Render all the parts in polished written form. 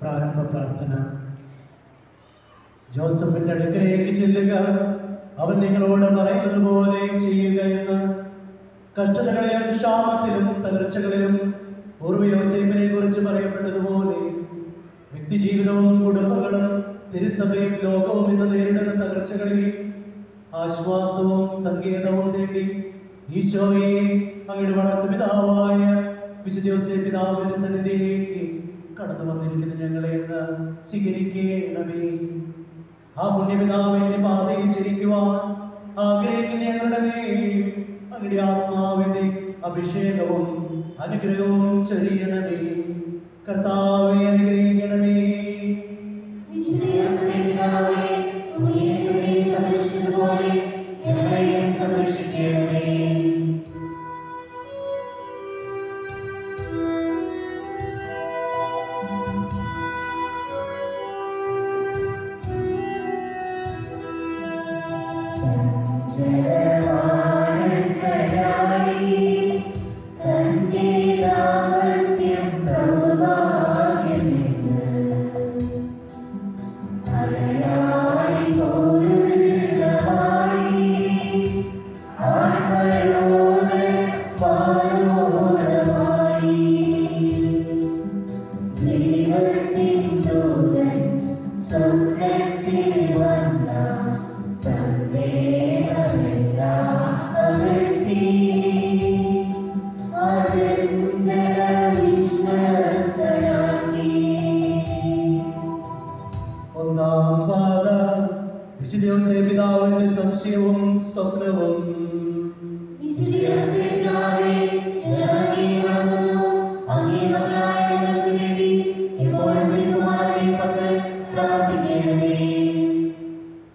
പ്രാരംഭ പ്രാർത്ഥന. ജോസഫിന്റെ അടുക്കലേക്ക് ചെല്ലുക, അവൻ നിങ്ങളോട് പറയുന്നത് പോലെ ചെയ്യുക എന്ന് കഷ്ടതകളിലും ക്ഷാമത്തിലും തകർച്ചകളിലും പൂർവ്വ യോസേഫിനെ കുറിച്ച് പറയപ്പെട്ടതുപോലെ വ്യക്തിജീവിതവും കുടുംബങ്ങളും തിരുസഭയും ലോകവും ഇന്ന് നേരിടുന്ന തകർച്ചകളിൽ ആശ്വാസവും സങ്കേതവും തേടി ഈശോയെ അങ്ങയുടെ വളർത്തു പിതാവായ വിശുദ്ധ യോസേഫ് പിതാവിന്റെ സന്നിധിയിലേക്ക് കടന്നു വന്നിരിക്കുന്ന ഞങ്ങളെ എന്ന് സ്വീകരിക്കണമേ. ആ പുണ്യപിതാവിന്റെ പാതയിൽ ചരിക്കുവാൻ ആഗ്രഹിക്കുന്ന ഞങ്ങളുടെ മേൽ അങ്ങയുടെ ആത്മാവിന്റെ അഭിഷേകവും അനുഗ്രഹവും ചൊരിയണമേ. കർത്താവെ അനുഗ്രഹിക്കണമേ. സംരക്ഷിക്കണമേ. ഒന്നാം പാത വിശുദ്ധ യോസേഫ് പിതാവിന്റെ സംശയവും സ്വപ്നവും.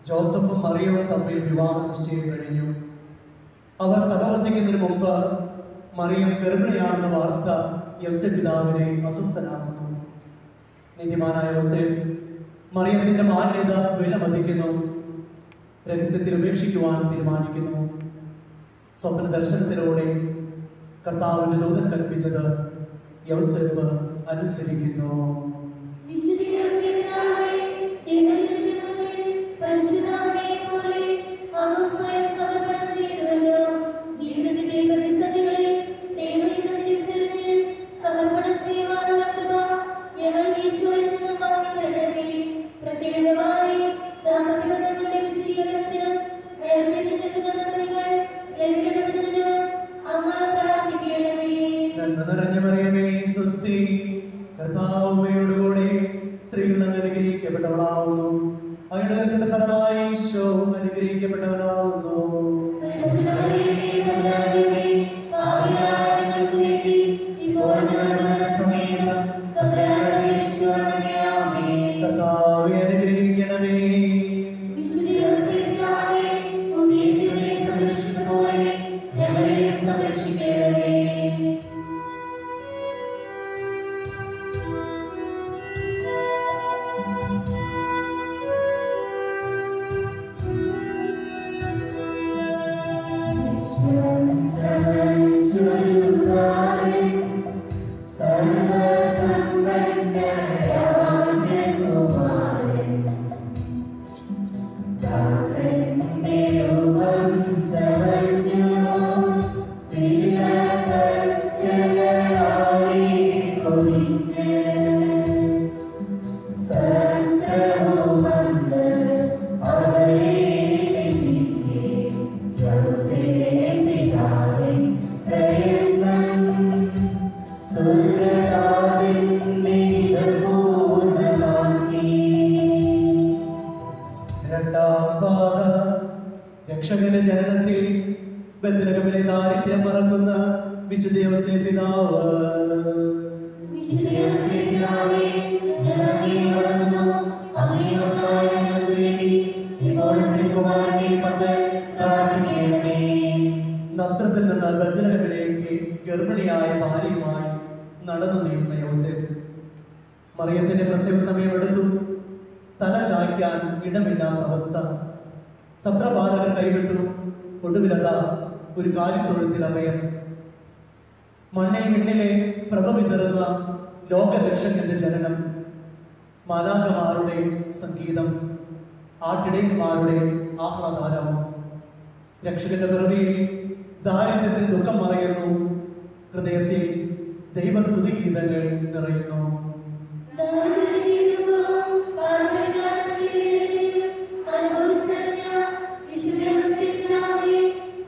ജോസഫും മറിയവും തമ്മിൽ വിവാഹ നിശ്ചയം കഴിഞ്ഞു. അവർ സഹവസിക്കുന്നതിന് മുമ്പ് മറിയം ഗർഭിണിയാണെന്ന വാർത്ത യോസേഫ് പിതാവിനെ അസ്വസ്ഥനാക്കുന്നു. നീതിമാനായ യോസേഫ് മറിയത്തിന്റെ മാന്യത വിലമതിക്കുന്നു. രഹസ്യത്തിൽ ഉപേക്ഷിക്കുവാൻ തീരുമാനിക്കുന്നു. സ്വപ്ന ദർശനത്തിലൂടെ കർത്താവിന്റെ ദൂതൻ കൽപ്പിച്ചത് യോസേഫ് അനുസരിക്കുന്നു. സമർപ്പണം ചെയ്യുവാനുള്ള കൃപ ഞങ്ങൾക്ക് ഈശോയിൽ നിന്നും വാങ്ങി തരണമേ. പ്രത്യേകമായി ദാമ്പത്യബന്ധങ്ങളുടെ ശുദ്ധീകരണത്തിനും വേർപിരിഞ്ഞു നിൽക്കുന്ന ദമ്പതികൾ ലഭിക്കുന്നതിനും അങ്ങ് പ്രാർത്ഥിക്കണമേ. നന്മ നിറഞ്ഞ മറിയമേ സ്വസ്തി, കർത്താവ് അങ്ങയോടുകൂടെ സ്ത്രീകൾ അങ്ങ് അനുഗ്രഹിക്കപ്പെട്ടവളാവുന്നു. അങ്ങയുടെ ഉദരത്തിന്റെ ഫലമായി ഈശോ അനുഗ്രഹിക്കപ്പെട്ടവനാവുന്നു. കർത്താവേ അനുഗ്രഹിക്കണമേ. സംരക്ഷിക്കണമേ. സർവസമ്പന്ന രാജകുമാരൻ രക്ഷകന്റെ ജനനത്തിൽ ബത്ലഹേമിലെ ദാരിദ്ര്യം മറക്കുന്ന വിശുദ്ധ യോസേപ്പ് പിതാവ്, നസ്രത്തിൽ നിന്ന് ബത്ലഹേമിലേക്ക് ഗർഭിണിയായ ഭാര്യയുമായി നടന്നു നീങ്ങുന്ന യോസേപ്പ് മറിയത്തിന്റെ പ്രസവ സമയമെടുത്തു. തല ചായ്ക്കാൻ ഇടമില്ലാത്ത അവസ്ഥ. സത്രപാലകർ കൈവിട്ടു. ഒടുവിലത ഒരു കാലിത്തൊഴുത്തിൽ അഭയം. മണ്ണിൽ വിണ്ണിലെ പ്രഭ വിതറുന്ന ലോകരക്ഷകന്റെ ജനനം. മാലാഖമാരുടെ സംഗീതം, ആട്ടിടയന്മാരുടെ ആഹ്ലാദാരവം. രക്ഷകന്റെ പിറവിയിൽ ദാരിദ്ര്യത്തിന് ദുഃഖം മറയുന്നു. ഹൃദയത്തിൽ ദൈവസ്തുതിഗീതങ്ങൾ നിറയുന്നു.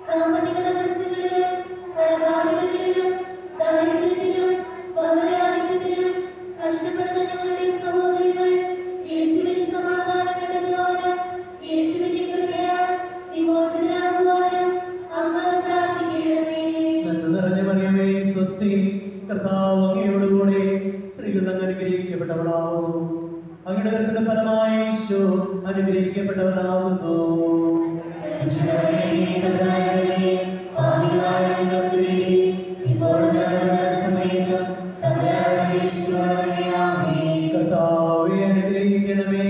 സാമ്പത്തിക തകർച്ചകളിലും കടബാധ്യതകളിലും ദാരിദ്ര്യത്തിലും ഭവനായുധത്തിലും കഷ്ടപ്പെടുന്ന ഞങ്ങളുടെ സഹോദരികൾ യേശുവിന് സമാധാനം കണ്ടെത്തുവാനും യേശുവിന്റെ കൃപയാൽ വിമോചിതരാകുവാനും അങ്ങ് പ്രാർത്ഥിക്കണമേ. നന്മ നിറഞ്ഞ മറിയമേ സ്വസ്തി, കർത്താവ് അങ്ങയോടുകൂടെ സ്ത്രീകൾ അങ്ങ് അനുഗ്രഹിക്കപ്പെട്ടവളാവുന്നു. അങ്ങയുടെ ഉദരത്തിന്റെ ഫലമായി ഈശോ അനുഗ്രഹിക്കപ്പെട്ടവനാകുന്നു. കർത്താവേ അനുഗ്രഹിക്കണമേ.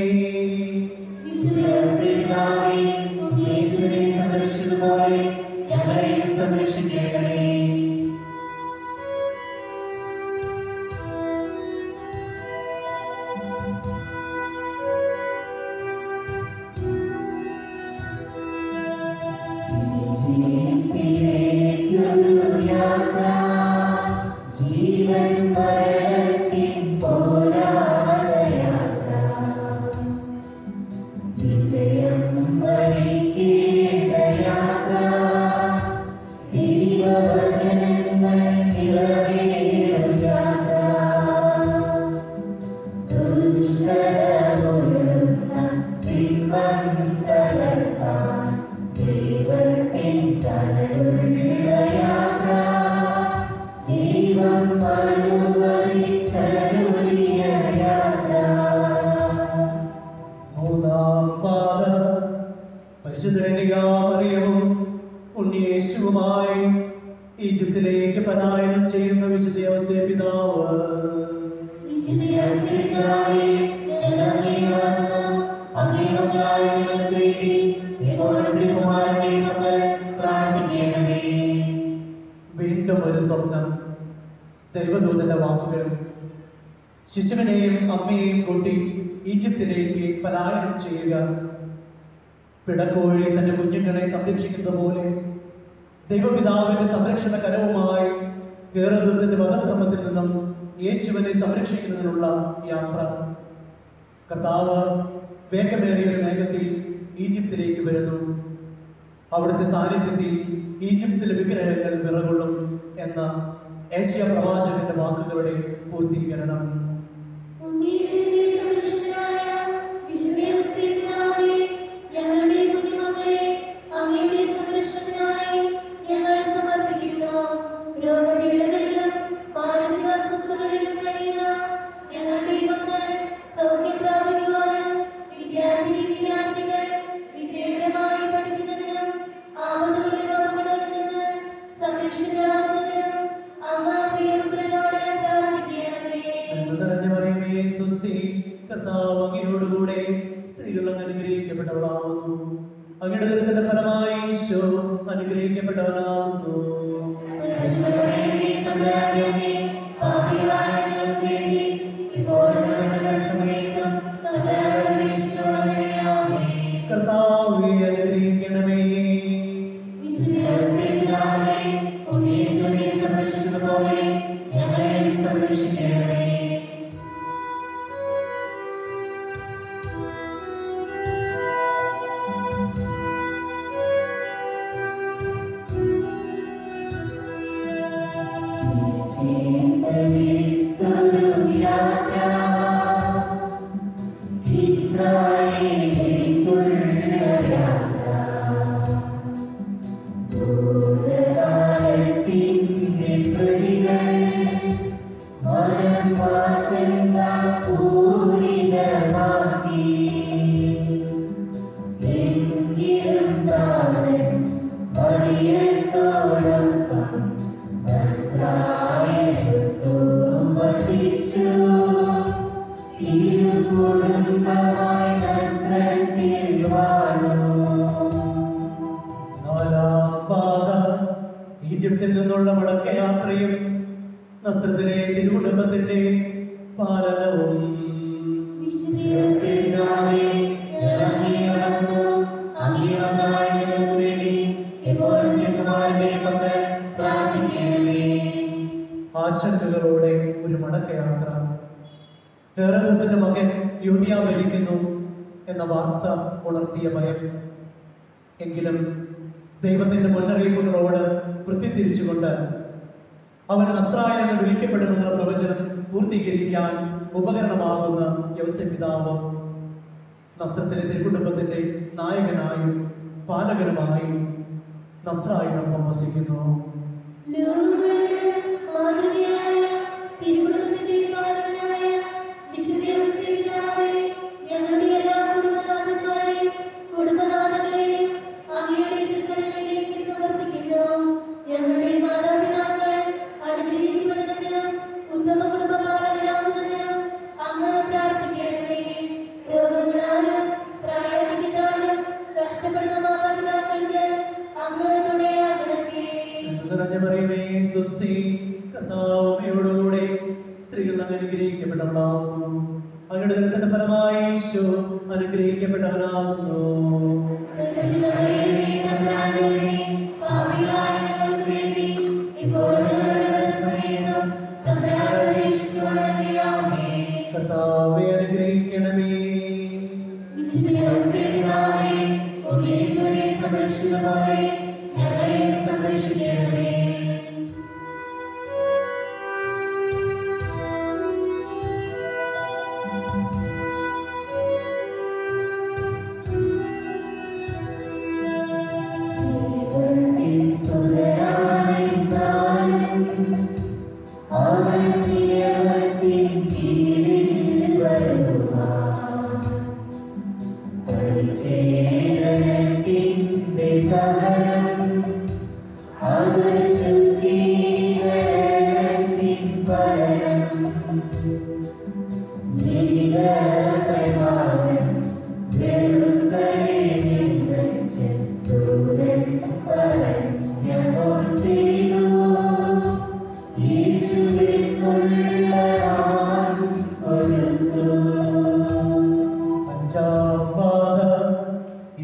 ഞങ്ങളെയും സംരക്ഷിക്കണമേ. ജീവൻ മരണത്തിൻ പോരാട്ടയാത്ര, വിജയം വരിക്കേണ്ട യാത്ര, ദൈവവചനങ്ങൾ നിറവേറും യാത്ര, ദുഷ്ടത ഉയർന്ന ബിംബം തകർത്താൻ ദൈവത്തിൻ തലയുള്ള യാത്ര, ദൈവം അനുവദിച്ചരുളിയ യാത്ര. മൂന്നാം പാത. പരിശുദ്ധ കന്യകാമറിയവും ഉണ്ണിയേശുവുമായി ഈജിപ്തിലേക്ക് പലായനം ചെയ്യുന്ന വിശുദ്ധ യോസേപ്പ് പിതാവ്, വീണ്ടും ഒരു സ്വപ്നം. ദൈവദൂതന്റെ വാക്കുകൾ. ശിശുവിനെയും അമ്മയെയും കൂട്ടി ഈജിപ്തിലേക്ക് പലായനം ചെയ്യുക. പിടക്കോഴി തന്റെ കുഞ്ഞുങ്ങളെ സംരക്ഷിക്കുന്ന പോലെ ദൈവപിതാവിന്റെ സംരക്ഷണ കരവുമായി ഹേറോദോസിന്റെ വധശ്രമത്തിൽ നിന്നും യേശുവിനെ സംരക്ഷിക്കുന്നതിനുള്ള യാത്ര. കർത്താവ് വേഗമേറിയ ഒരു മേഘത്തിൽ ഈജിപ്തിലേക്ക് വരുന്നു. അവിടുത്തെ സാന്നിധ്യത്തിൽ ഈജിപ്തിലെ വിഗ്രഹങ്ങൾ വിറകൊള്ളും എന്ന ഏഷ്യ പ്രവാചകന്റെ വാക്കുകളുടെ പൂർത്തീകരണം. ഞങ്ങളുടെ കുഞ്ഞുമക്കളെ അങ്ങയുടെ സംരക്ഷണത്തിനായി ഞങ്ങൾ സമർപ്പിക്കുന്നു. രോഗപീഠകളിലും മാനസിക അസ്വസ്ഥതകളിലും കഴിയുന്ന ഞങ്ങളുടെ മക്കൾ സൗഖ്യം പ്രാപിക്കുവാനും വിദ്യാർത്ഥികൾ വിജയകരമായി പഠിക്കുന്നതിനും ആപത്തുകളിൽ അപകടത്തിന് സംരക്ഷിതരാകുന്നതിനും അങ്ങ് പ്രിയപുത്രനോട് പ്രാർത്ഥിക്കണമേ. സ്വസ്തി, കർത്താവ് അങ്ങയോടുകൂടെ സ്ത്രീകൾ അങ്ങ് അനുഗ്രഹിക്കപ്പെട്ടവളാകുന്നു. അങ്ങയുടെ ഉദരത്തിന്റെ ഫലമായി ഈശോ അനുഗ്രഹിക്കപ്പെട്ടവനാകുന്നു. കർത്താവേ അനുഗ്രഹിക്കണമേ. ഞങ്ങളെയും സംരക്ഷിക്കണമേ. യൂദയ ഭരിക്കുന്നു എന്ന വാർത്ത ഉണർത്തിയ ഭയം. എങ്കിലും ദൈവത്തിൻ്റെ മുന്നറിയിപ്പുകളോട് വൃത്തിതിരിച്ചുകൊണ്ട് അവൻ നസ്രായൻ എന്ന് വിളിക്കപ്പെടുമെന്നുള്ള പ്രവചനം പൂർത്തീകരിക്കാൻ ഉപകരണമാകുന്ന യൗസേപ്പ് പിതാവ് നസ്രത്തിലെ തിരുകുടുംബത്തിൻ്റെ നായകനായും പാലകനുമായും നസ്രായനൊപ്പം വസിക്കുന്നു. കർത്താവമ്മയോടുകൂടെ സ്ത്രീകൾ അങ്ങ് അനുഗ്രഹിക്കപ്പെട്ടവളാവുന്നു. അങ്ങയുടെ ദുരിതത്തിന്റെ ഫലമായി ഈശോ അനുഗ്രഹിക്കപ്പെട്ടവനാവുന്നു. കർത്താവേ അനുഗ്രഹിക്കണമേ. സംരക്ഷിക്കണമേ.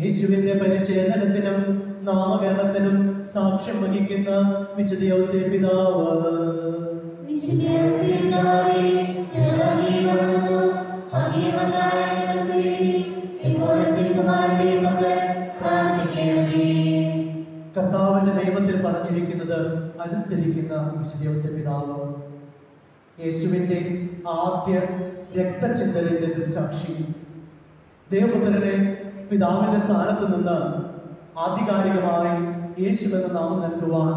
യേശുവിന്റെ പരിച്ഛേദനത്തിനും നാമകരണത്തിനും സാക്ഷ്യം വഹിക്കുന്ന വിശുദ്ധ യൗസേപ്പ് പിതാവ്. കർത്താവിന്റെ നിയമത്തിൽ പറഞ്ഞിരിക്കുന്നത് അനുസരിക്കുന്ന വിശുദ്ധ യൗസേപ്പ് പിതാവ്. യേശുവിന്റെ ആദ്യ രക്തചിന്തലിന്റെ ദൃക്സാക്ഷി. ദേവപുത്രനെ പിതാവിന്റെ സ്ഥാനത്ത് നിന്ന് ആധികാരികമായി യേശുവെന്ന നാമം നൽകുവാൻ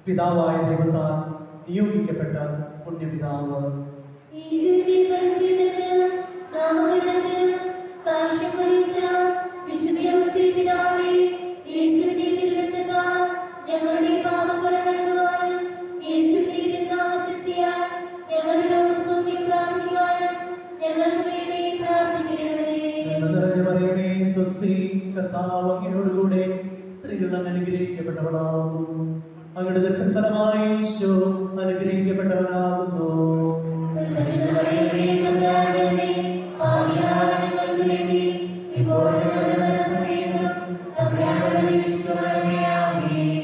പിതാവായ ദൈവത്താൽ നിയോഗിക്കപ്പെട്ട പുണ്യപിതാവ്. സാക്ഷ്യം വഹിച്ച വിശുദ്ധ യൗസേപ്പ് പിതാവേ, യേശുവിന്റെ തിരുരക്തത്താൽ ഞങ്ങളുടെ പാപങ്ങൾ കഴുകുവാനും യേശുവിന്റെ തിരുനാമശക്തിയാൽ ഞങ്ങളുടെ രോഗസൗഖ്യം പ്രാപിക്കുവാനും ഞങ്ങൾക്ക് വേണ്ടി പ്രാർത്ഥിക്കണമേ. നിറഞ്ഞ മറിയമേ സ്വസ്തി, കർത്താവ് അങ്ങയോടുകൂടെ സ്ത്രീകൾ അങ്ങ് അനുഗ്രഹിക്കപ്പെട്ടവളാകുന്നു. അങ്ങയുടെ ദുരിതത്തിന്റെ ഫലമായി ഈശോ അനുഗ്രഹിക്കപ്പെട്ടവനാകുന്നു.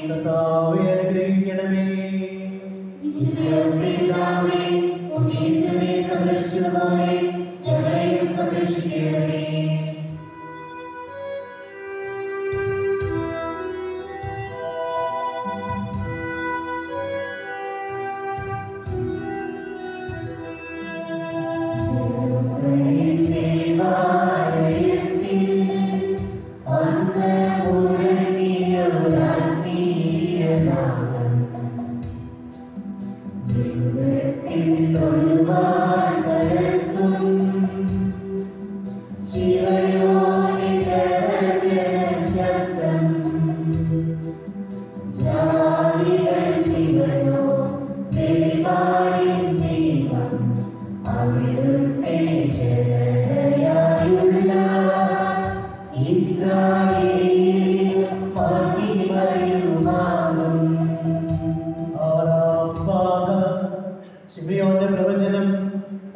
കർത്താവേ അനുഗ്രഹിക്കണമേ. സംരക്ഷിക്കണമേ. ഞങ്ങളെയും സംരക്ഷിക്കണമേ. ശിമയോന്റെ പ്രവചനം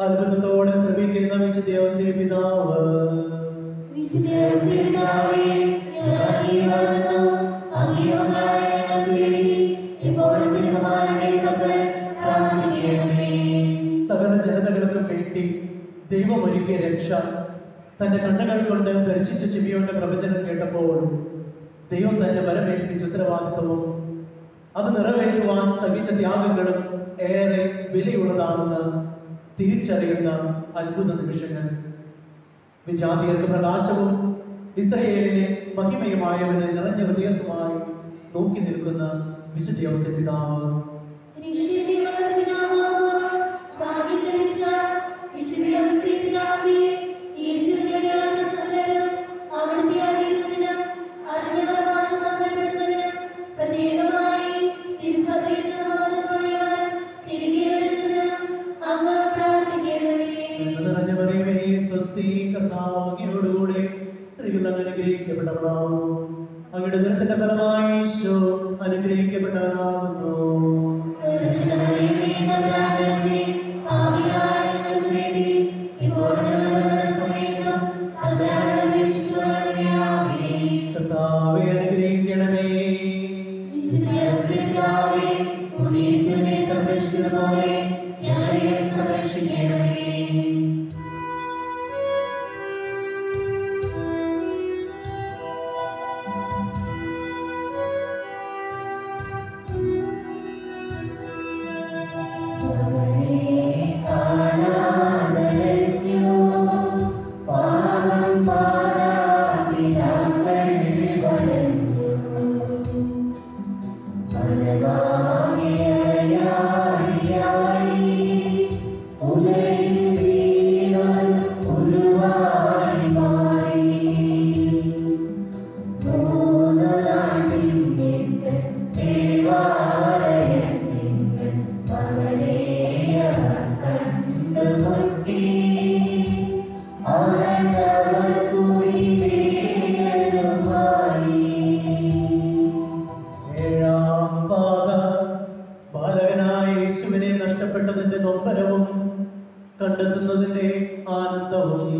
അത്ഭുതത്തോടെ ശ്രമിക്കുന്ന വിശുദ്ധ യൗസേപ്പ് പിതാവ്. സകല ജനതകൾക്കും വേണ്ടി ദൈവമൊരുക്കിയ രക്ഷ തൻ്റെ കണ്ണുകൾ കൊണ്ട് ദർശിച്ച ശിമിയോന്റെ പ്രവചനം കേട്ടപ്പോൾ ദൈവം തന്നെ വരമേൽപ്പിച്ച ഉത്തരവാദിത്വവും അത് നിറവേറ്റുവാൻ സഹിച്ച ത്യാഗങ്ങളും ഏറെ വിലയുള്ളതാണെന്ന് തിരിച്ചറിയുന്ന അത്ഭുത നിമിഷങ്ങൾ. വിജാതിയർക്ക് പ്രകാശവും ഇസ്രയേലിനെ മഹിമയുമായവനെ നിറഞ്ഞ ഹൃദയത്തുമായി നോക്കി നിൽക്കുന്ന വിശുദ്ധ യോസേഫ് പിതാവ്. അങ്ങയോടുകൂടെ സ്ത്രീകൾ അനുഗ്രഹിക്കപ്പെട്ടവളാവുന്നു. അങ്ങയുടെ ദുരിതത്തിന്റെ ഫലമായി ഈശോ അനുഗ്രഹിക്കപ്പെട്ടവനാകുന്നു. കർത്താവേ അനുഗ്രഹിക്കണമേ. സംരക്ഷിക്കണമേ. നഷ്ടപ്പെട്ടതിന്റെ നൊമ്പരവും കണ്ടെത്തുന്നതിന്റെ ആനന്ദവും.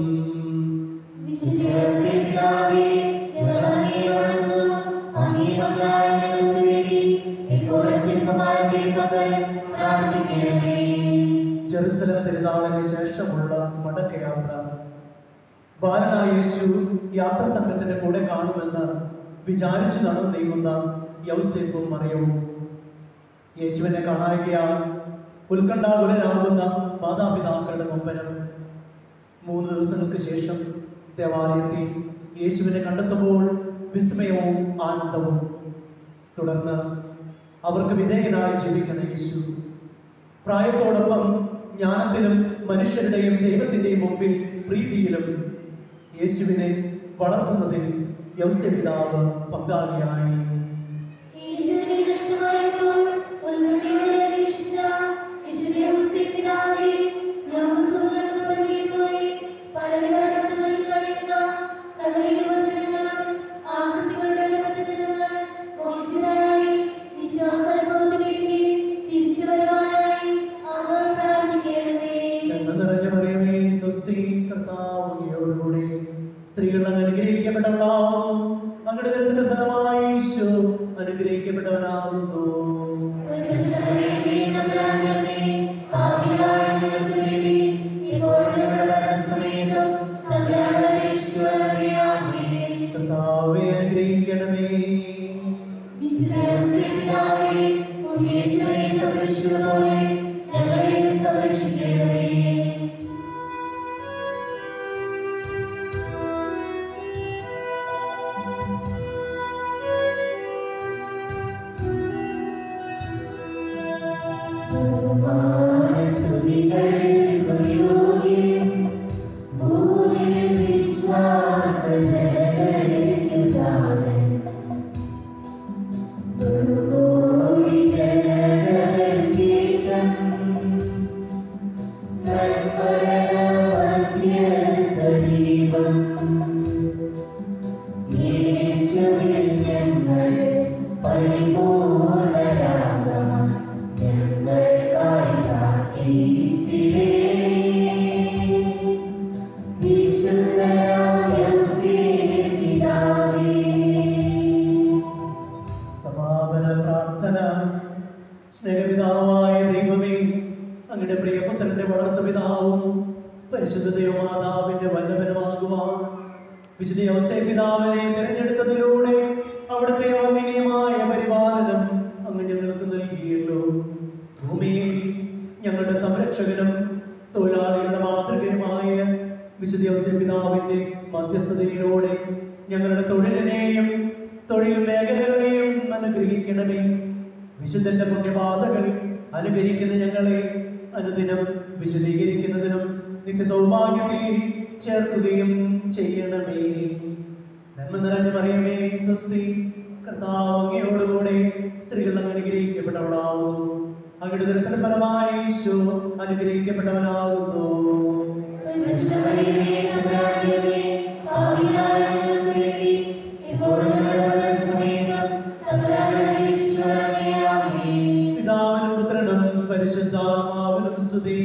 ജെറുസലേം തിരുനാളിന് ശേഷമുള്ള മടക്കയാത്ര. ബാലനായ യേശു യാത്രാ സംഘത്തിന്റെ കൂടെ കാണുമെന്ന് വിചാരിച്ചു നടന്നു നീങ്ങുന്ന യൗസേപ്പും മറിയവും യേശുവിനെ കാണായികയാൽ ഉത്കണ്ഠാകുലരാകുന്ന മാതാപിതാക്കളുടെ നൊമ്പരം. 3 ദിവസങ്ങൾക്ക് ശേഷം ദേവാലയത്തിൽ യേശുവിനെ കണ്ടെത്തുമ്പോൾ വിസ്മയവും ആനന്ദവും. തുടർന്ന് അവർക്ക് വിധേയനായി ജീവിക്കുന്ന യേശു പ്രായത്തോടൊപ്പം ജ്ഞാനത്തിലും മനുഷ്യരുടെയും ദൈവത്തിൻ്റെയും മുമ്പിൽ പ്രീതിയിലും യേശുവിനെ വളർത്തുന്നതിൽ യൗസേപ്പ് പിതാവ് പങ്കാളിയായി. സ്ത്രീകൾ അങ്ങ് അനുഗ്രഹിക്കപ്പെട്ടവളാകുന്നു. അങ്ങയുടെ ദുരിതത്തിന്റെ ഫലമായി ഈശോ അനുഗ്രഹിക്കപ്പെട്ടവനാകുന്നു. കർത്താവേ അനുഗ്രഹിക്കണമേ. സംരക്ഷിക്കണമേ. സമാപന പ്രാർത്ഥന. സ്നേഹപിതാവായ ദൈവമേ, അങ്ങയുടെ പ്രിയപുത്രന്റെ വളർത്തുപിതാവും പരിശുദ്ധ വിശുദ്ധ യോസേപ്പ് പിതാവിനെ തിരഞ്ഞെടുത്തതിലൂടെ അവിടുത്തെ അവർണ്ണനീയമായ പരിപാലനം അങ്ങ് ഞങ്ങൾക്ക് നൽകിയല്ലോ. ഭൂമിയിൽ ഞങ്ങളുടെ സംരക്ഷകനും തൊഴിലാളികളുടെ മാതൃകയുമായ വിശുദ്ധ യോസേപ്പ് പിതാവിന്റെ മധ്യസ്ഥതയിലൂടെ ഞങ്ങളുടെ തൊഴിലിനെയും തൊഴിൽ മേഖലകളെയും അനുഗ്രഹിക്കണമേ. വിശുദ്ധന്റെ പുണ്യപാതകൾ അനുകരിക്കുന്ന ഞങ്ങളെ അനുദിനം വിശദീകരിക്കുന്നതിനും നിത്യ സൗഭാഗ്യത്തിൽ ചേർക്കുകയും ചെയ്യണമേ. നന്മ നിറഞ്ഞ മറിയമേ സ്വസ്തി, കർത്താവ് അങ്ങയോടുകൂടെ സ്ത്രീകൾ അങ്ങ് അനുഗ്രഹിക്കപ്പെട്ടവളാവുന്നു. അങ്ങയുടെ ദുരിതത്തിന്റെ ഫലമായി ഈശോ അനുഗ്രഹിക്കപ്പെട്ടവനാകുന്നു. പിതാവിനും പുത്രനും പരിശുദ്ധാത്മാവിനും സ്തുതി.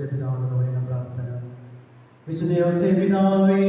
യോസേഫ് പിതാവിന്റെ വചന പ്രാർത്ഥന. വിശുദ്ധ യോസേഫ് പിതാവേ,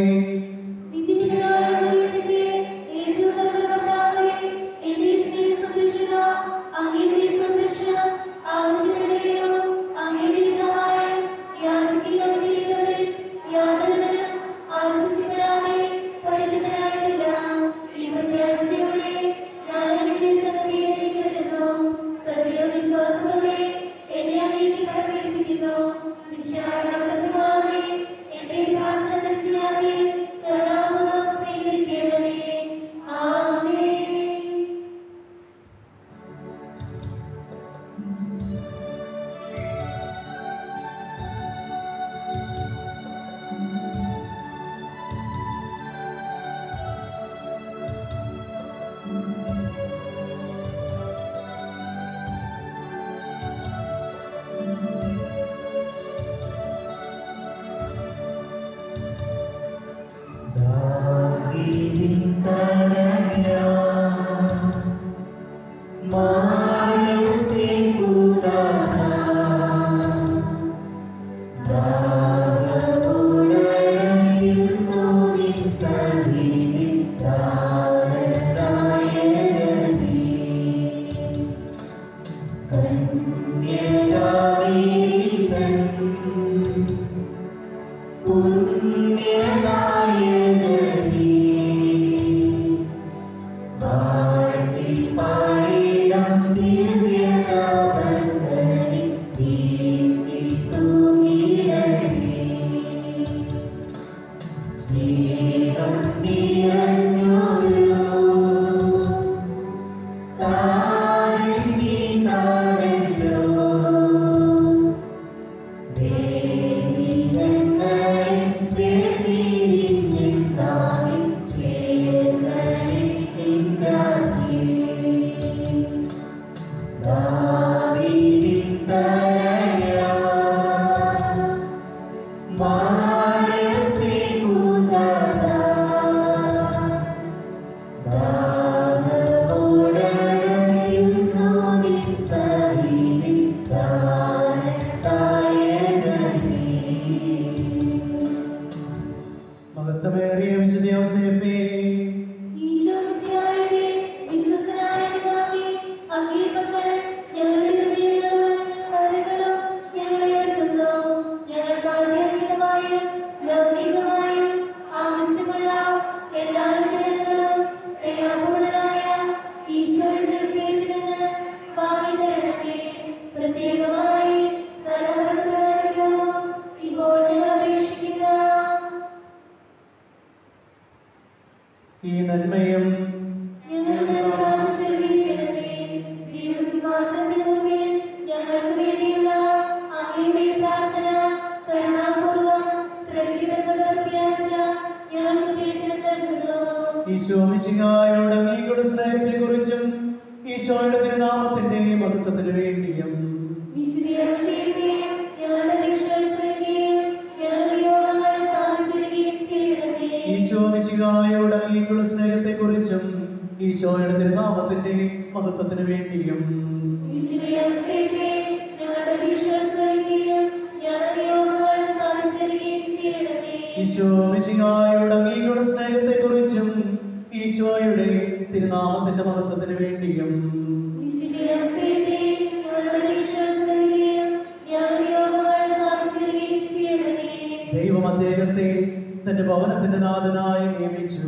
മഹത്വമേറിയ വിശുദ്ധ യോസേഫേ, ഈ നന്മയും ഈശോ മിശിഹായോട് അങ്ങേക്കുള്ള സ്നേഹത്തെക്കുറിച്ചും ഈശോയുടെ തിരുനാമത്തിന്റെ മഹത്വത്തിന് വേണ്ടിയും ഈശോ മിശിഹായോട് അങ്ങേക്കുള്ള സ്നേഹത്തെക്കുറിച്ചും ഈശോയുടെ തിരുനാമത്തിന്റെ മഹത്വത്തിന് വേണ്ടിയും ഈശോ മിശിഹായോട് അങ്ങേക്കുള്ള സ്നേഹത്തെക്കുറിച്ചും ഈശോയുടെ തിരുനാമത്തിന്റെ മഹത്വത്തിന് വേണ്ടിയും ദൈവം അദ്ദേഹത്തെ തന്റെ ഭവനത്തിന്റെ നാഥനായി നിയമിച്ചു.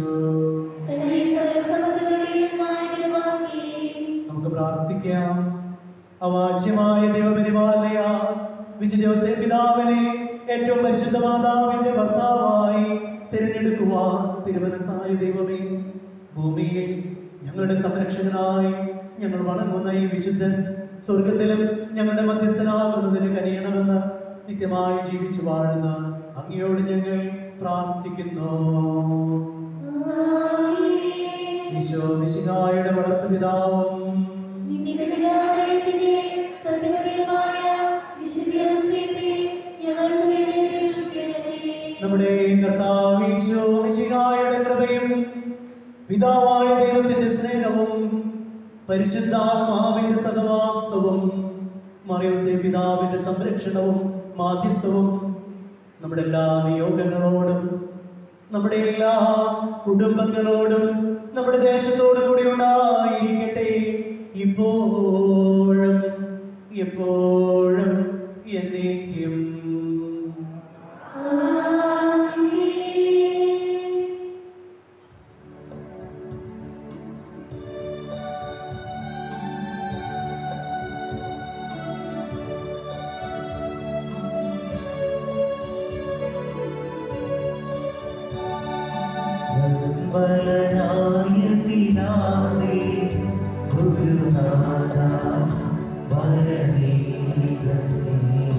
നമുക്ക് പ്രാർത്ഥിക്കാം. അവാച്യമായ ദൈവപരിപാലനയ വിശുദ്ധ യോസേഫ് പിതാവിനെ ഏറ്റവും പരിശുദ്ധ മാതാവിന്റെ ഭർത്താവായി തിരഞ്ഞെടുക്കുവാൻ തിരുമനസ്സായ ദൈവമേ, ഭൂമിയിൽ ഞങ്ങളുടെ സംരക്ഷകനായി ഞങ്ങൾ വണങ്ങുന്ന ഈ വിശുദ്ധൻ സ്വർഗത്തിലും ഞങ്ങളുടെ മധ്യസ്ഥനാകുന്നതിന് കനിയണമെന്ന് നിത്യമായി ജീവിച്ചു വാഴുന്ന അങ്ങയോട് ഞങ്ങൾ പ്രാർത്ഥിക്കുന്നു. ഈശോ മിശിഹായുടെ വളർത്തു പിതാവും നമ്മുടെ കർത്താവ് ഈശോ മിശിഹായുടെ കൃപയും പിതാവായ ദൈവത്തിന്റെ സ്നേഹവും പരിശുദ്ധാത്മാവിന്റെ സഹവാസവും മറിയൂസേ പിതാവിന്റെ സംരക്ഷണവും മാധ്യസ്ഥവും നമ്മുടെ എല്ലാ നിയോഗങ്ങളോടും നമ്മുടെ എല്ലാ കുടുംബങ്ങളോടും നമ്മുടെ ദേശത്തോടും കൂടി ഉണ്ടായിരിക്കട്ടെ, ഇപ്പോഴും എപ്പോഴും എന്നേക്കും. ബലനായ പിതാവേ, ഗുരുനാഥാ, വരനീക സ്നേഹമേ,